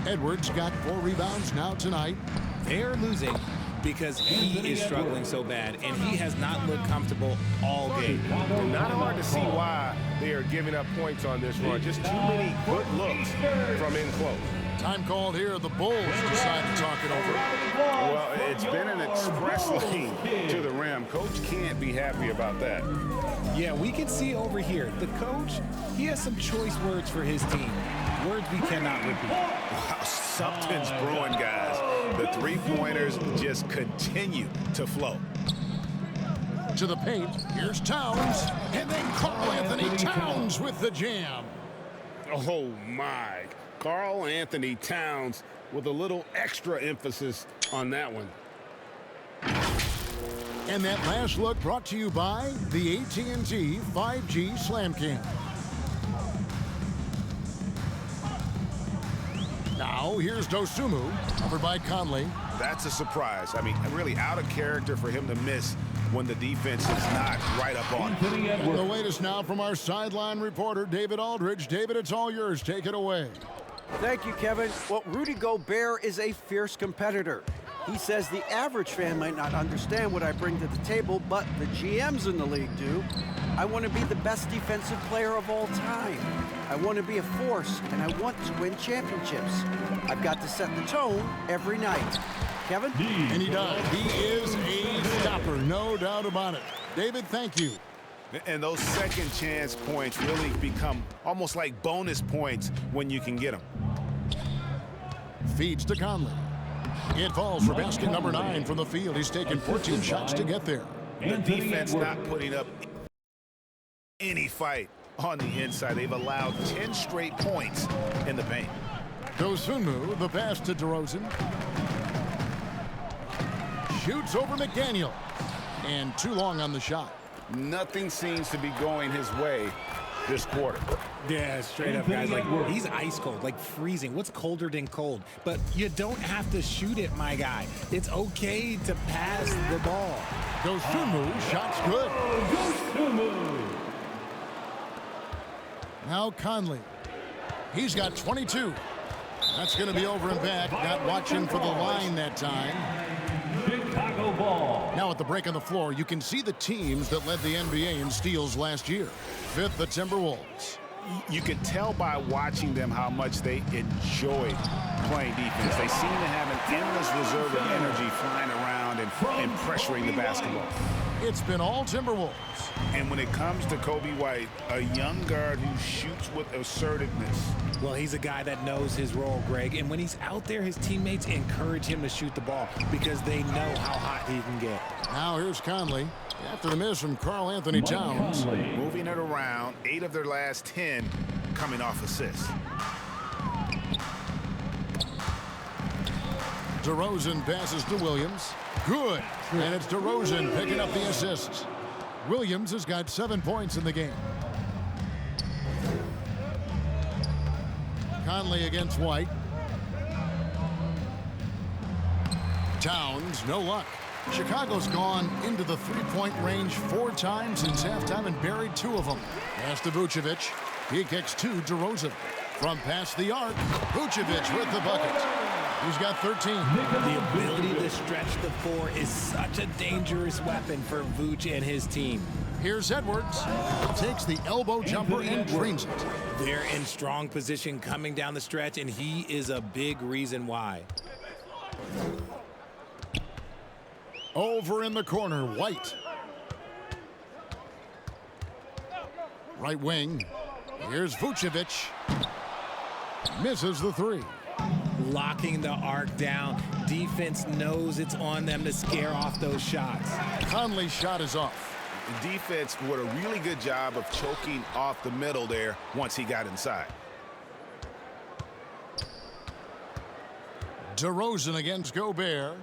Edwards got 4 rebounds now tonight. They're losing because he is struggling so bad, and he has not looked comfortable all game. Not hard to see why they are giving up points on this run. Just too many good looks from in close. Time called here. The Bulls decide to talk it over. Well, it's been an express lane to the rim. Coach can't be happy about that. Yeah, we can see over here. The coach, he has some choice words for his team. Words we cannot repeat. Wow, something's brewing, guys. The three-pointers just continue to flow. To the paint. Here's Towns. And then Karl Anthony Towns with the jam. Oh, my. Karl Anthony Towns with a little extra emphasis on that one. And that last look brought to you by the AT&T 5G Slam Cam. Now, here's Dosunmu, covered by Conley. That's a surprise. I mean, really out of character for him to miss when the defense is not right up on him. And the latest now from our sideline reporter, David Aldridge. David, it's all yours. Take it away. Thank you, Kevin. Well, Rudy Gobert is a fierce competitor. He says the average fan might not understand what I bring to the table, but the GMs in the league do. I want to be the best defensive player of all time. I want to be a force, and I want to win championships. I've got to set the tone every night. Kevin? And he does. He is a stopper, no doubt about it. David, thank you. And those second chance points really become almost like bonus points when you can get them. Feeds to Conley. It falls for basket number 9 from the field. He's taken 14 shots to get there. The defense not putting up any fight on the inside. They've allowed 10 straight points in the paint. Dosunmu, the pass to DeRozan. Shoots over McDaniel. And too long on the shot. Nothing seems to be going his way this quarter. Yeah, straight up, guys. Like, he's ice cold, like freezing. What's colder than cold? But you don't have to shoot it, my guy. It's okay to pass the ball. Dosunmu, shot's good. Dosunmu. Now Conley. He's got 22. That's going to be over and back. Not watching for the line that time. Chicago ball. Now at the break on the floor, you can see the teams that led the NBA in steals last year. Fifth, the Timberwolves. You can tell by watching them how much they enjoy playing defense. They seem to have an endless reserve of energy flying around and pressuring the basketball. It's been all Timberwolves. And when it comes to Kobe White, a young guard who shoots with assertiveness. Well, he's a guy that knows his role, Greg. And when he's out there, his teammates encourage him to shoot the ball because they know how hot he can get. Now here's Conley. After the miss from Karl Anthony Towns. Moving it around, 8 of their last 10 coming off assists. DeRozan passes to Williams. Good. And it's DeRozan picking up the assists. Williams has got 7 points in the game. Conley against White. Towns, no luck. Chicago's gone into the three-point range 4 times since halftime and buried 2 of them. Pass to Vucevic. He kicks to DeRozan. From past the arc, Vucevic with the bucket. He's got 13. The ability to stretch the 4 is such a dangerous weapon for Vooch and his team. Here's Edwards. Takes the elbow jumper and drains it. They're in strong position coming down the stretch, and he is a big reason why. Over in the corner, White. Right wing. Here's Vucevic. Misses the 3. Locking the arc down. Defense knows it's on them to scare off those shots. Conley's shot is off. The defense did a really good job of choking off the middle there once he got inside. DeRozan against Gobert.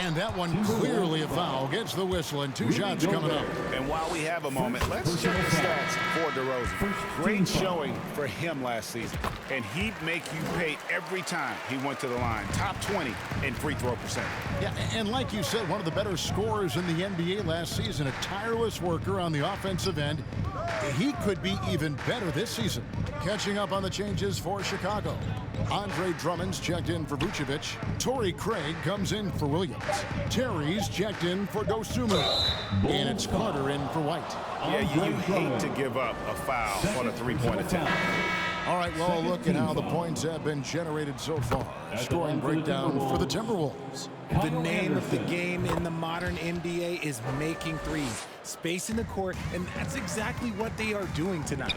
And that one clearly a foul. Gets the whistle and 2 shots coming up. And while we have a moment, let's check the stats for DeRozan. Great showing for him last season. And he'd make you pay every time he went to the line. Top 20 in free throw percentage. Yeah, and like you said, one of the better scorers in the NBA last season. A tireless worker on the offensive end. He could be even better this season. Catching up on the changes for Chicago. Andre Drummond's checked in for Vucevic. Torrey Craig comes in for Williams. Terry's checked in for Dosunmu. And it's Carter in for White. Yeah, you hate to give up a foul on a three-point attempt. All right, well, look at how the points have been generated so far. Scoring breakdown for the Timberwolves. The name of the game in the modern NBA is making threes, spacing the court, and that's exactly what they are doing tonight.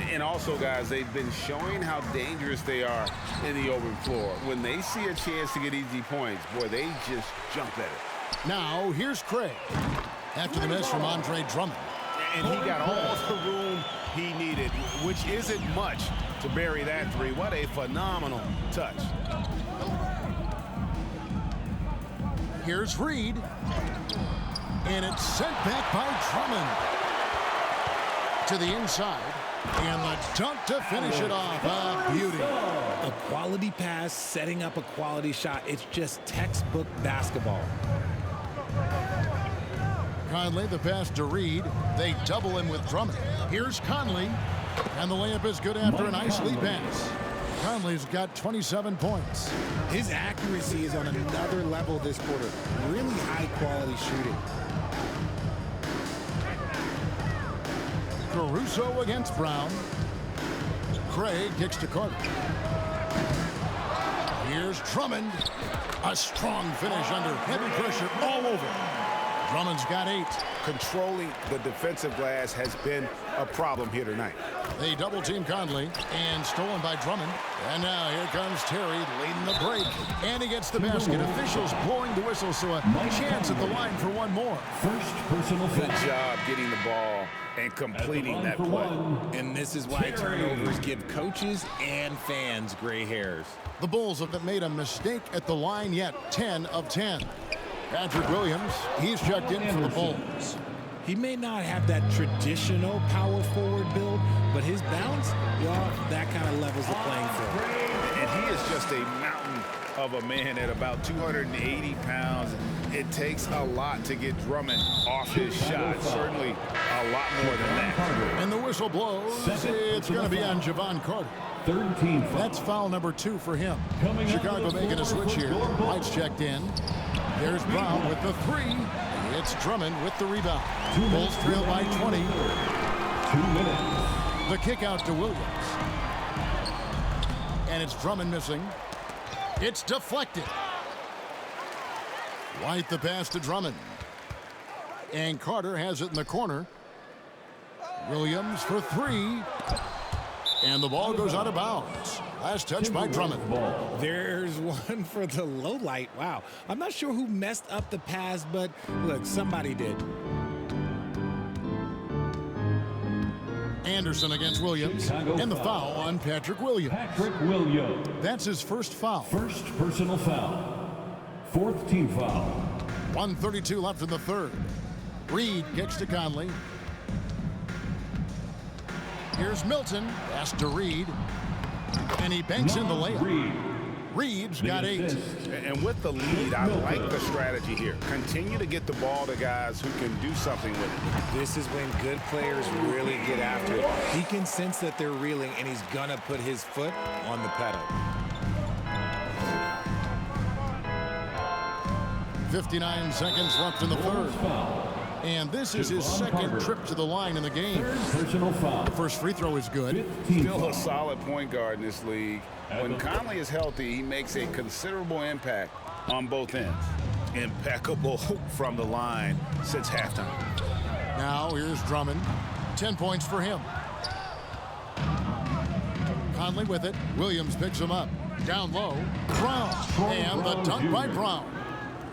And also, guys, they've been showing how dangerous they are in the open floor. When they see a chance to get easy points, boy, they just jump at it. Now, here's Craig. After the miss from Andre Drummond. And he got all the room he needed, which isn't much to bury that three. What a phenomenal touch. Here's Reed. And it's sent back by Drummond. To the inside. And the dunk to finish it off. A beauty. A quality pass, setting up a quality shot. It's just textbook basketball. Conley, the pass to Reed. They double him with Drummond. Here's Conley. And the layup is good after a nice lead pass. Conley's got 27 points. His accuracy is on another level this quarter. Really high-quality shooting. Caruso against Brown. Craig kicks to Carter. Here's Drummond. A strong finish under heavy pressure all over. Drummond's got 8. Controlling the defensive glass has been a problem here tonight. They double-team Conley, and stolen by Drummond. And now here comes Terry leading the break. And he gets the basket. Officials blowing the whistle, so a chance at the line for one more. First personal foul. Good job getting the ball and completing that play. And this is why turnovers give coaches and fans gray hairs. The Bulls haven't made a mistake at the line yet. 10 of 10. Patrick Williams, he's checked in for the Bulls. He may not have that traditional power forward build, but his bounce, well, that kind of levels the playing field. And he is just a mountain of a man at about 280 pounds. It takes a lot to get Drummond off his shot. Certainly a lot more than that. And the whistle blows. It's going to be on Javon Carter. 13 foul. That's foul number 2 for him. Chicago making a switch here. White's checked in. There's Brown with the 3. It's Drummond with the rebound. Bulls trail by 20. 2 minutes. The kick out to Williams. And it's Drummond missing. It's deflected. White the pass to Drummond. And Carter has it in the corner. Williams for 3. And the ball goes out of bounds. Last touch by Drummond. There's one for the low light. Wow. I'm not sure who messed up the pass, but look, somebody did. Anderson against Williams. And the foul on Patrick Williams. Patrick Williams. That's his first foul. First personal foul. 4th team foul. 1:32 left in the third. Reed kicks to Conley. Here's Milton. Pass to Reed. And he banks in the layup. Reed's got 8. And with the lead, I like the strategy here. Continue to get the ball to guys who can do something with it. This is when good players really get after it. He can sense that they're reeling, and he's going to put his foot on the pedal. 59 seconds left in the third. And this is his second trip to the line in the game. Personal foul. The first free throw is good. Still a solid point guard in this league. When Conley is healthy, he makes a considerable impact on both ends. Impeccable from the line since halftime. Now here's Drummond. 10 points for him. Conley with it. Williams picks him up. Down low. Brown. And the dunk by Brown.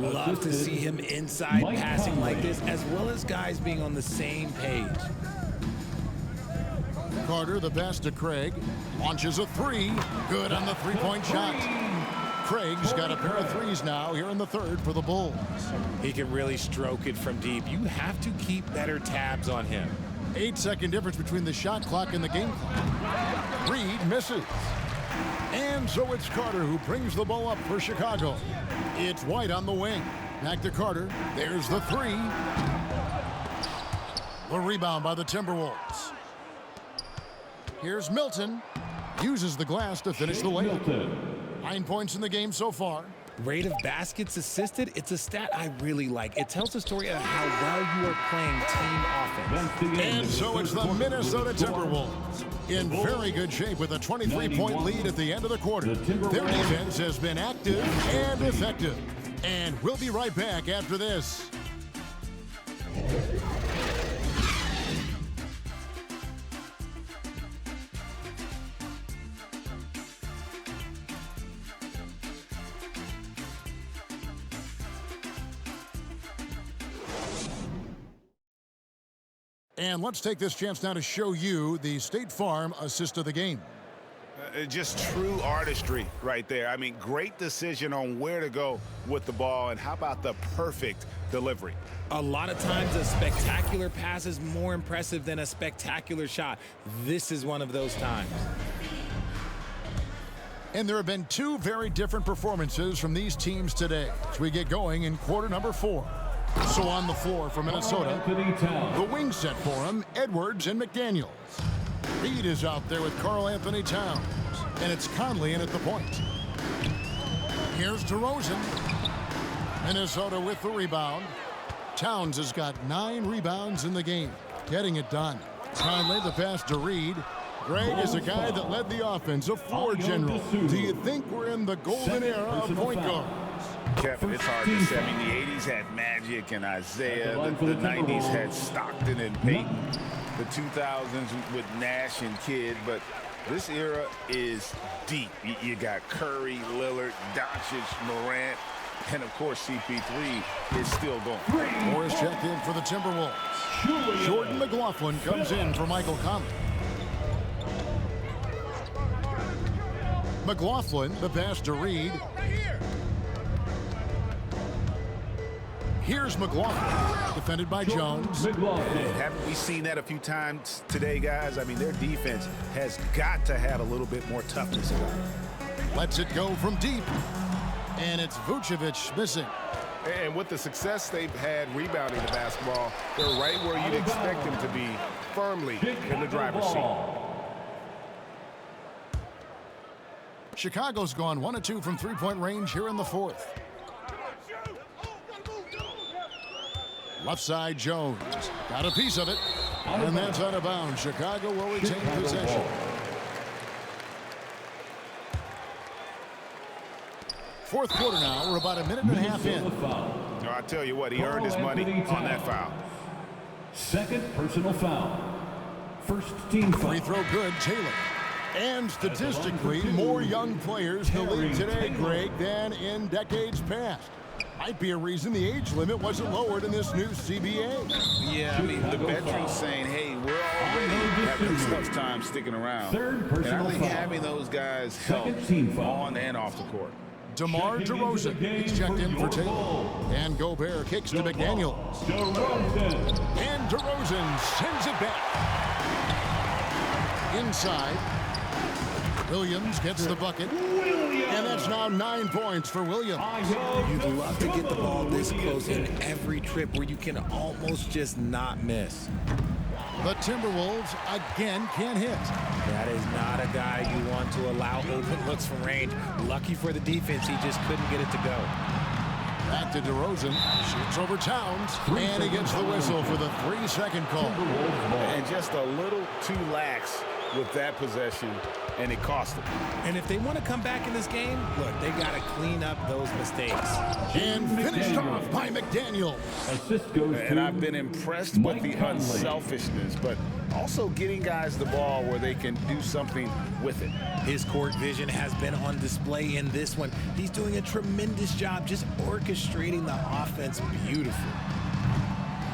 Love to see him inside passing like this, as well as guys being on the same page. Carter, the pass to Craig. Launches a 3. Good on the three-point shot. Craig's got a pair of 3s now here in the third for the Bulls. He can really stroke it from deep. You have to keep better tabs on him. 8-second difference between the shot clock and the game clock. Reed misses. And so it's Carter who brings the ball up for Chicago. It's White on the wing. Back to Carter. There's the 3. The rebound by the Timberwolves. Here's Milton. Uses the glass to finish the layup. 9 points in the game so far. Rate of baskets assisted, it's a stat I really like. It tells the story of how well you are playing team offense. And so it's the Minnesota Timberwolves in very good shape with a 23-point lead at the end of the quarter. Their defense has been active and effective. And we'll be right back after this. And let's take this chance now to show you the State Farm assist of the game. Just true artistry right there. I mean, great decision on where to go with the ball, and how about the perfect delivery? A lot of times a spectacular pass is more impressive than a spectacular shot. This is one of those times. And there have been two very different performances from these teams today as we get going in quarter number 4. So on the floor for Minnesota, the wing set for him, Edwards and McDaniels. Reed is out there with Karl Anthony Towns, and it's Conley in at the point. Here's DeRozan. Minnesota with the rebound. Towns has got 9 rebounds in the game, getting it done. Conley the pass to Reed. Greg is a guy that led the offense, a floor general. Do you think we're in the golden era of point guards? Kevin, it's hard to say. I mean, the 80s had Magic and Isaiah. The 90s had Stockton and Peyton. The 2000s with Nash and Kidd. But this era is deep. You got Curry, Lillard, Doncic, Morant, and, of course, CP3 is still going. Morris checked in for the Timberwolves. Jordan McLaughlin comes in for Michael Conley. McLaughlin, the pass to Reed. Here's McLaughlin, defended by Jones. Haven't we seen that a few times today, guys? I mean, their defense has got to have a little bit more toughness about it. Lets it go from deep. And it's Vucevic missing. And with the success they've had rebounding the basketball, they're right where you'd expect them to be, firmly in the driver's seat. Chicago's gone 1 of 2 from three-point range here in the 4th. Left side, Jones. Got a piece of it. And that's out of bounds. Chicago will retain possession. Fourth quarter now. We're about a minute and a half in. I tell you what, he earned his money on that foul. Second personal foul. First team foul. Free throw good, Taylor. And statistically, more young players in the league today, Greg, than in decades past. Might be a reason the age limit wasn't lowered in this new CBA. Yeah, I mean, the veterans saying, hey, we're already having a tough time sticking around. And I think having those guys help on and off the court. DeMar DeRozan, he's checked in for Taylor. And Gobert kicks to McDaniels. And DeRozan sends it back. Inside. Williams gets the bucket. And that's now 9 points for Williams. You'd love to get the ball this close in every trip where you can almost just not miss. The Timberwolves again can't hit. That is not a guy you want to allow open looks from range. Lucky for the defense, he just couldn't get it to go. Back to DeRozan. Shoots over Towns. And he gets the whistle for the 3-second call. And just a little too lax with that possession, and it cost them. And if they want to come back in this game, look, they got to clean up those mistakes. And finished off by McDaniel. Assist goes and I've been impressed with the unselfishness, but also getting guys the ball where they can do something with it. His court vision has been on display in this one. He's doing a tremendous job just orchestrating the offense beautifully.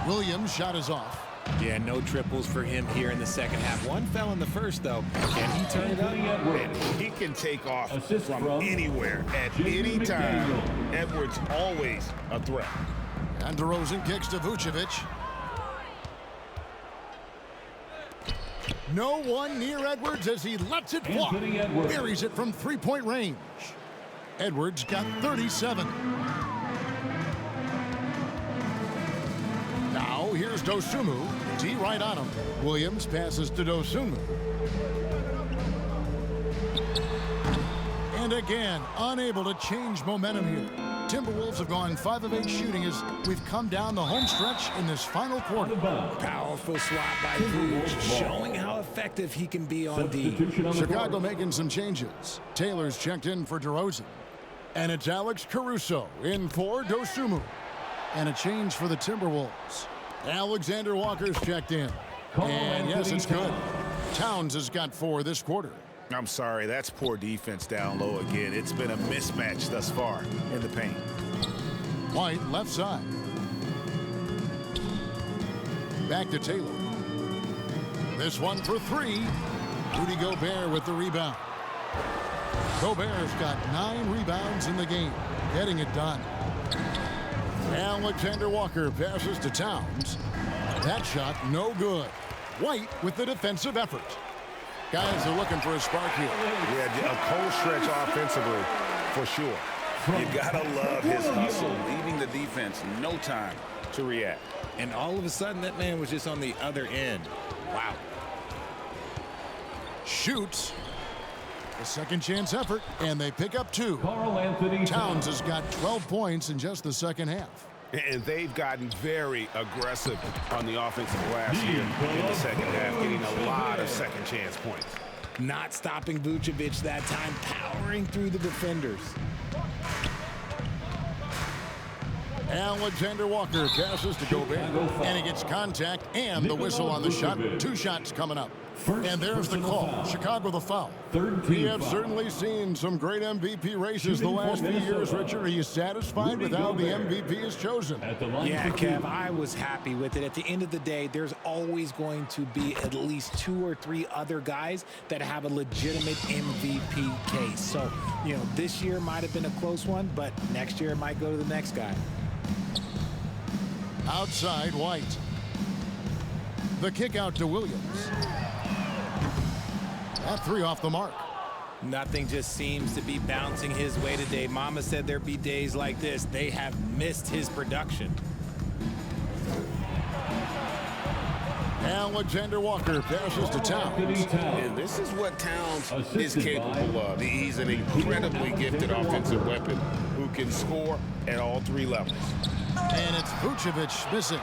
Williams' shot is off. Yeah, no triples for him here in the second half. One fell in the first, though. Can he turn it up? And he can take off from anywhere at any time. Edwards always a threat. And DeRozan kicks to Vucevic. No one near Edwards as he lets it fly. Buries it from three-point range. Edwards got 37. Now here's Dosunmu. D right on him. Williams passes to Dosunmu. And again, unable to change momentum here. Timberwolves have gone 5 of 8 shooting as we've come down the home stretch in this final quarter. Powerful swat by Vooch, showing how effective he can be on D. Chicago making some changes. Taylor's checked in for DeRozan. And it's Alex Caruso in for Dosunmu. And a change for the Timberwolves. Alexander Walker's checked in. And yes, it's good. Towns has got 4 this quarter. I'm sorry, that's poor defense down low again. It's been a mismatch thus far in the paint. White left side. Back to Taylor. This one for 3. Rudy Gobert with the rebound. Gobert's got 9 rebounds in the game, getting it done. Alexander Walker passes to Towns. That shot no good. White with the defensive effort. Guys are looking for a spark here. Yeah, a cold stretch offensively, for sure. You gotta love his hustle, leaving the defense no time to react. And all of a sudden, that man was just on the other end. Wow. Shoots. A second chance effort, and they pick up 2. Towns has got 12 points in just the second half. And they've gotten very aggressive on the offensive glass here in the second half, getting a lot of second chance points. Not stopping Vucevic that time, powering through the defenders. Alexander Walker passes to Gobert, and he gets contact and the whistle on the shot. 2 shots coming up. And there's the call. Chicago the foul. We have certainly seen some great MVP races the last few years, Richard. Are you satisfied with how the MVP is chosen? Yeah, Kev, I was happy with it. At the end of the day, there's always going to be at least 2 or 3 other guys that have a legitimate MVP case. So, this year might have been a close one, but next year it might go to the next guy. Outside, White. The kick out to Williams. That 3 off the mark. Nothing just seems to be bouncing his way today. Mama said there'd be days like this. They have missed his production. Alexander Walker passes to Towns. And this is what Towns is capable of. He's an incredibly gifted offensive weapon who can score at all 3 levels. And it's Vucevic missing.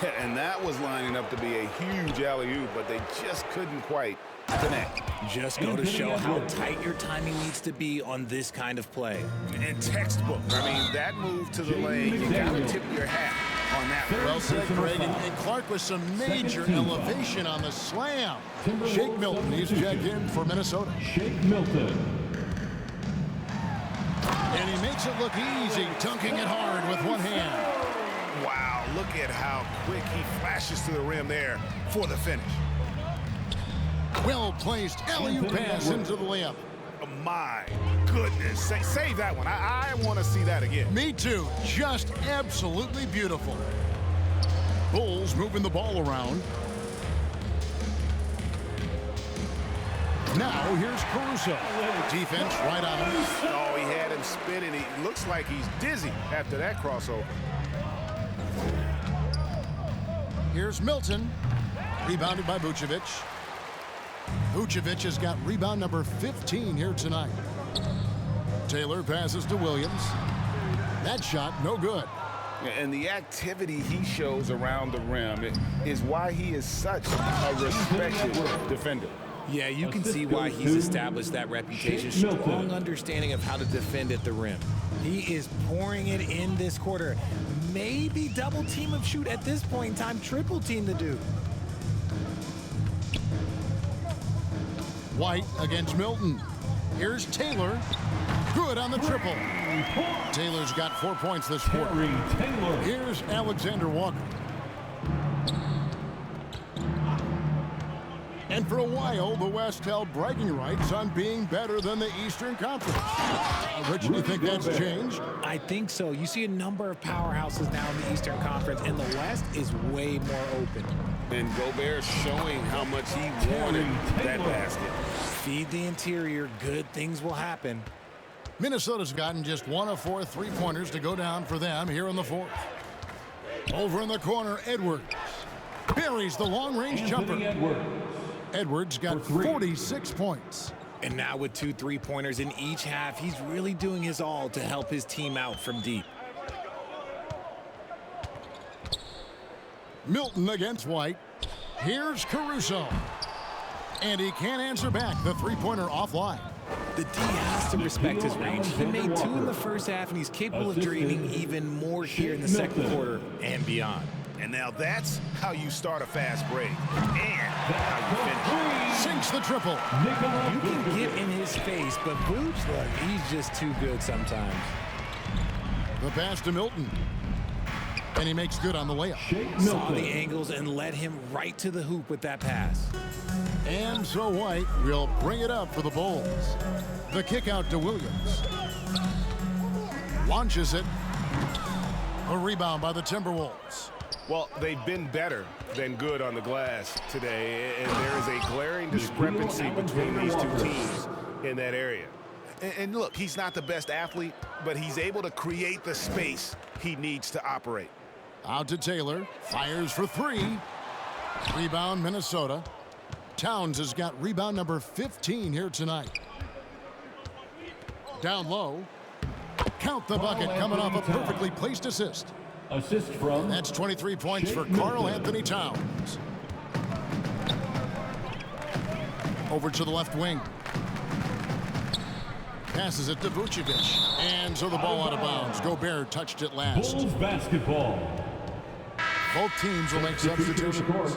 Yeah, and that was lining up to be a huge alley-oop, but they just couldn't quite connect. Just go to show how tight your timing needs to be on this kind of play. And textbook. I mean, that move to the lane, you got to tip your hat on that. Well said, Greg. And Clark with some major elevation on the slam. Shake Milton, he's checked in for Minnesota. Shake Milton. And he makes it look easy, dunking it hard with one hand. Wow, look at how quick he flashes to the rim there for the finish. Well-placed alley-oop pass into the layup. Oh, my goodness. Save that one. I want to see that again. Me too. Just absolutely beautiful. Bulls moving the ball around. Now here's Caruso. Defense right on him. Oh, he had him spinning. He looks like he's dizzy after that crossover. Here's Milton. Rebounded by Vucevic. Vucevic has got rebound number 15 here tonight. Taylor passes to Williams. That shot, no good. And the activity he shows around the rim is why he is such a respected defender. Yeah, you can see why he's established that reputation. Strong understanding of how to defend at the rim. He is pouring it in this quarter. Maybe double team of shoot at this point in time, triple team the dude. White against Milton. Here's Taylor. Good on the triple. Taylor's got 4 points this quarter. Here's Alexander Walker. And for a while, the West held bragging rights on being better than the Eastern Conference. Rich, do you think that's changed? I think so. You see a number of powerhouses now in the Eastern Conference, and the West is way more open. And Gobert showing how much he wanted that basket. Feed the interior, good things will happen. Minnesota's gotten just 1 of 4 3-pointers to go down for them here in the 4th. Over in the corner, Edwards buries the long-range jumper. Edwards got 46 points. And now with 2 3-pointers in each half, he's really doing his all to help his team out from deep. Milton against White. Here's Caruso. And he can't answer back. The three-pointer offline. The D has to respect his range. He made 2 in the first half, and he's capable of draining even more here in the second quarter and beyond. And now that's how you start a fast break and how you finish. Sinks the triple. You can get in his face, but Boots, look, he's just too good sometimes. The pass to Milton. And he makes good on the layup. Saw the angles and led him right to the hoop with that pass. And so White will bring it up for the Bulls. The kick out to Williams. Launches it. A rebound by the Timberwolves. Well, they've been better than good on the glass today, and there is a glaring discrepancy between these two teams in that area. And look, he's not the best athlete, but he's able to create the space he needs to operate. Out to Taylor. Fires for 3. Rebound, Minnesota. Towns has got rebound number 15 here tonight. Down low. Count the bucket coming off a perfectly placed assist. Assist from. That's 23 points for Karl Anthony Towns. Over to the left wing. Passes it to Vucevic. And so the ball out of bounds. Gobert touched it last. Bulls basketball. Both teams will make substitutions.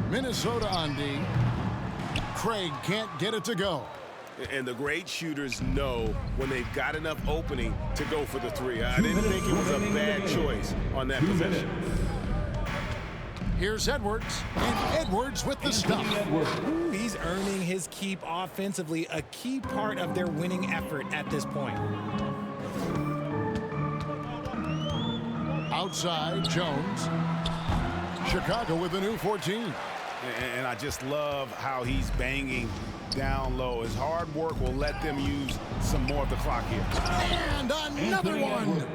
Minnesota on D. Craig can't get it to go. And the great shooters know when they've got enough opening to go for the 3. I didn't think it was a bad choice on that possession. Here's Edwards, and Edwards with the stop. Ooh, he's earning his keep offensively, a key part of their winning effort at this point. Outside, Jones. Chicago with a new 14. And I just love how he's banging down low. His hard work will let them use some more of the clock here. And another one.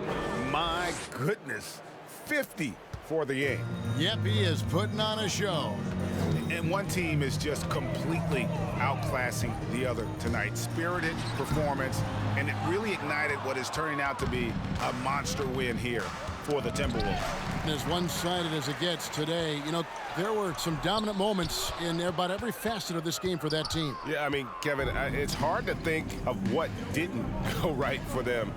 My goodness, 50 for the game. Yep, he is putting on a show. And one team is just completely outclassing the other tonight. Spirited performance, and it really ignited what is turning out to be a monster win here for the Timberwolves. And as one-sided as it gets today, you know, there were some dominant moments in about every facet of this game for that team. Yeah, I mean, Kevin, it's hard to think of what didn't go right for them.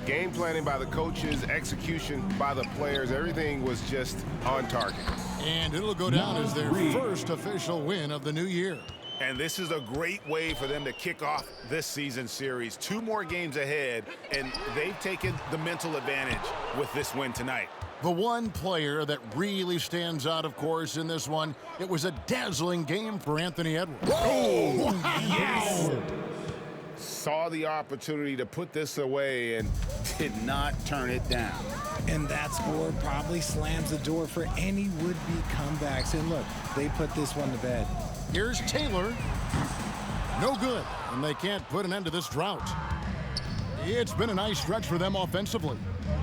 Game planning by the coaches, execution by the players, everything was just on target. And it'll go down as their first official win of the new year. And this is a great way for them to kick off this season series. 2 more games ahead, and they've taken the mental advantage with this win tonight. The one player that really stands out, of course, in this one, it was a dazzling game for Anthony Edwards. Oh, yes! Saw the opportunity to put this away and did not turn it down. And that score probably slams the door for any would-be comebacks. And look, they put this one to bed. Here's Taylor. No good, and they can't put an end to this drought. It's been a nice stretch for them offensively.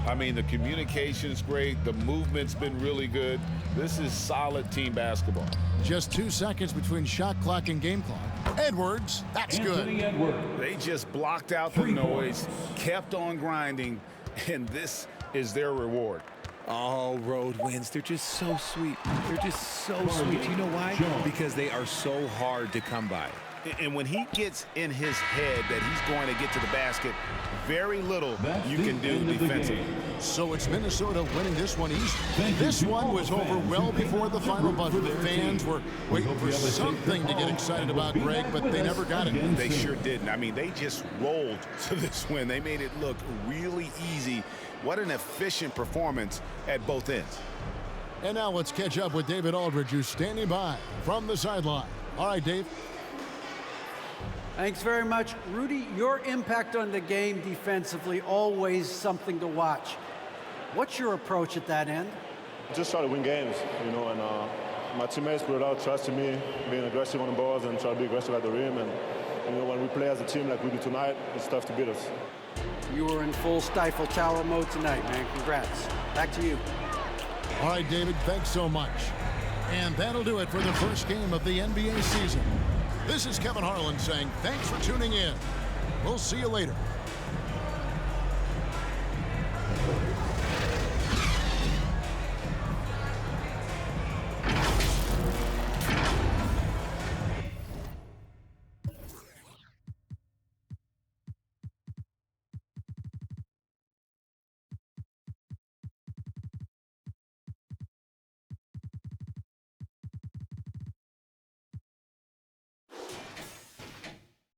I mean, the communication's great. The movement's been really good. This is solid team basketball. Just 2 seconds between shot clock and game clock. Edwards, that's Anthony good. Edwards. They just blocked out the noise, kept on grinding, and this is their reward. All road wins. They're just so sweet. They're just so sweet. You know why? Because they are so hard to come by. And when he gets in his head that he's going to get to the basket, very little you can do defensively. So it's Minnesota winning this one easy. This one was over well before the final buzzer. The fans were waiting for something to get excited about, Greg, but they never got it. They sure didn't. I mean, they just rolled to this win. They made it look really easy. What an efficient performance at both ends. And now let's catch up with David Aldridge, who's standing by from the sideline. All right, Dave. Thanks very much. Rudy, your impact on the game defensively, always something to watch. What's your approach at that end? Just try to win games, you know, and my teammates put a lot of trust in me, being aggressive on the balls and try to be aggressive at the rim. And, you know, when we play as a team like we do tonight, it's tough to beat us. You were in full Stifle Tower mode tonight, man. Congrats. Back to you. All right, David, thanks so much. And that'll do it for the first game of the NBA season. This is Kevin Harlan saying thanks for tuning in. We'll see you later.